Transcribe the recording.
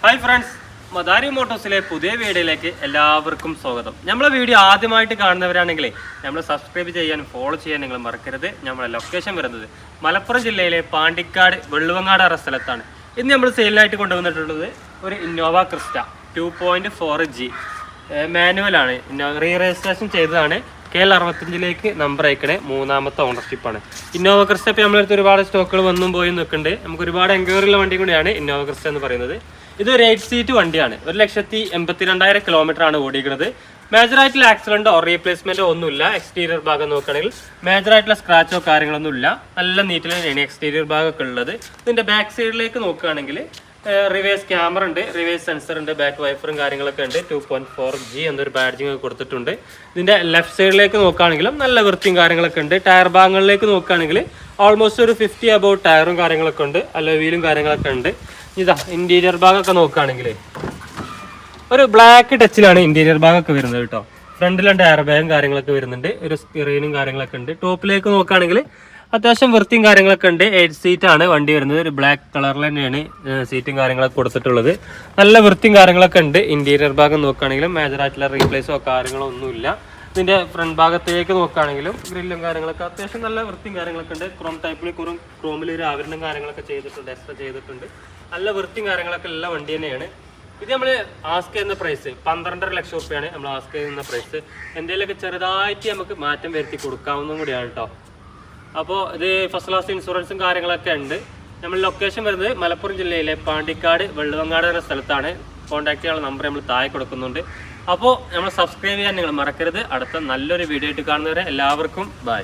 Hi friends, Madari മോട്ടോഴ്സിലെ പുതിയ വീഡിയോയിലേക്ക് എല്ലാവർക്കും സ്വാഗതം. നമ്മളെ വീഡിയോ ആദ്യമായിട്ട് കാണുന്നവരാണെങ്കിൽ നമ്മൾ സബ്സ്ക്രൈബ് ചെയ്യാനും ഫോളോ ചെയ്യാൻ നിങ്ങൾ മറക്കരുത്. നമ്മളെ ലൊക്കേഷൻ വരുന്നത് മലപ്പുറം ജില്ലയിലെ പാണ്ടിക്കാട് വെള്ളുവങ്ങാട് എന്ന സ്ഥലത്താണ്. ഇന്ന് നമ്മൾ സെയിലായിട്ട് കൊണ്ടുവന്നിട്ടുള്ളത് ഒരു ഇന്നോവ ക്രിസ്റ്റ 2.4G മാനുവലാണ്. റീ രജിസ്ട്രേഷൻ ചെയ്തതാണ്. KL65 നമ്പർ അയക്കണേ, 3ാമത്തെ ഓണർഷിപ്പാണ്. ഇന്നോവ ക്രിസ്റ്റ ഇപ്പോൾ നമ്മളടുത്ത് ഒരുപാട് സ്റ്റോക്കുകൾ വന്നും പോയി നിൽക്കുന്നുണ്ട്. നമുക്ക് ഒരുപാട് എൻക്വയറിയുള്ള വണ്ടി കൂടിയാണ് ഇന്നോവ ക്രിസ്റ്റ എന്ന് പറയുന്നത്. ഇതൊരു 8 സീറ്റ് വണ്ടിയാണ്. 1,82,000 കിലോമീറ്റർ ആണ് ഓടിക്കുന്നത്. മേജറായിട്ടുള്ള ആക്സിഡൻറ്റോ റീപ്ലേസ്മെൻറ്റോ ഒന്നുമില്ല. എക്സ്റ്റീരിയർ ഭാഗം നോക്കുകയാണെങ്കിൽ മേജറായിട്ടുള്ള സ്ക്രാച്ചോ കാര്യങ്ങളൊന്നും ഇല്ല. നല്ല നീറ്റിൽ തന്നെയാണ് എക്സ്റ്റീരിയർ ഭാഗമൊക്കെ ഉള്ളത്. ഇതിൻ്റെ ബാക്ക് സൈഡിലേക്ക് നോക്കുകയാണെങ്കിൽ റിവേഴ്സ് ക്യാമറ ഉണ്ട്, റിവേഴ്സ് സെൻസർ ഉണ്ട്, ബാക്ക് വൈഫറും കാര്യങ്ങളൊക്കെ ഉണ്ട്. 2.4G എന്നൊരു ബാഡ്ജിങ് കൊടുത്തിട്ടുണ്ട്. ഇതിൻ്റെ ലെഫ്റ്റ് സൈഡിലേക്ക് നോക്കുകയാണെങ്കിലും നല്ല വൃത്തിയും കാര്യങ്ങളൊക്കെ ഉണ്ട്. ടയർ ഭാഗങ്ങളിലേക്ക് നോക്കുകയാണെങ്കിൽ ഓൾമോസ്റ്റ് ഒരു 50 അബൌട്ട് ടയറും കാര്യങ്ങളൊക്കെ ഉണ്ട്. വീലും കാര്യങ്ങളൊക്കെ ഉണ്ട്. ഇതാ ഇന്റീരിയർ ഭാഗമൊക്കെ നോക്കുകയാണെങ്കിൽ ഒരു ബ്ലാക്ക് ടച്ചിലാണ് ഇന്റീരിയർ ഭാഗമൊക്കെ വരുന്നത് കേട്ടോ. ഫ്രണ്ടിലും എയർ ബാഗും കാര്യങ്ങളൊക്കെ വരുന്നുണ്ട്. ഒരു സ്ക്രീനും കാര്യങ്ങളൊക്കെ ഉണ്ട്. ടോപ്പിലേക്ക് നോക്കുകയാണെങ്കിൽ അത്യാവശ്യം വൃത്തിയും കാര്യങ്ങളൊക്കെ ഉണ്ട്. 8 സീറ്റാണ് വണ്ടി വരുന്നത്. ഒരു ബ്ലാക്ക് കളറിൽ തന്നെയാണ് സീറ്റും കാര്യങ്ങളൊക്കെ കൊടുത്തിട്ടുള്ളത്. നല്ല വൃത്തിയും കാര്യങ്ങളൊക്കെ ഉണ്ട്. ഇന്റീരിയർ ഭാഗം നോക്കുകയാണെങ്കിലും മേജറായിട്ടുള്ള റീപ്ലേസോ കാര്യങ്ങളോ ഒന്നുമില്ല. ഇതിൻ്റെ ഫ്രണ്ട് ഭാഗത്തേക്ക് നോക്കുകയാണെങ്കിലും ഗ്രില്ലും കാര്യങ്ങളൊക്കെ അത്യാവശ്യം നല്ല വൃത്തിയും കാര്യങ്ങളൊക്കെ ഉണ്ട്. ക്രോമിൽ ഒരു ആവരണം കാര്യങ്ങളൊക്കെ ചെയ്തിട്ടുണ്ട്, എക്സ്ട്രാ ചെയ്തിട്ടുണ്ട്. നല്ല വൃത്തിയും കാര്യങ്ങളൊക്കെ ഉള്ള വണ്ടി തന്നെയാണ്. ഇത് നമ്മൾ ആസ്ക് ചെയ്യുന്ന പ്രൈസ് 12.5 ലക്ഷം റുപ്യാണ് നമ്മൾ ആസ്ക് ചെയ്യുന്ന പ്രൈസ്. എന്തെങ്കിലുമൊക്കെ ചെറുതായിട്ട് നമുക്ക് മാറ്റം വരുത്തി കൊടുക്കാവുന്നതും കൂടിയാണ് കേട്ടോ. അപ്പോൾ ഇത് ഫസ്റ്റ് ക്ലാസ് ഇൻഷുറൻസും കാര്യങ്ങളൊക്കെ ഉണ്ട്. നമ്മൾ ലൊക്കേഷൻ വരുന്നത് മലപ്പുറം ജില്ലയിലെ പാണ്ടിക്കാട് വെള്ളുവങ്ങാട് എന്ന സ്ഥലത്താണ്. കോൺടാക്ട് ചെയ്യാനുള്ള നമ്പർ നമ്മൾ താഴെ കൊടുക്കുന്നുണ്ട്. അപ്പോൾ നമ്മൾ സബ്സ്ക്രൈബ് ചെയ്യാൻ നിങ്ങൾ മറക്കരുത്. അടുത്ത നല്ലൊരു വീഡിയോ ആയിട്ട് കാണുന്നവരെ എല്ലാവർക്കും ബൈ.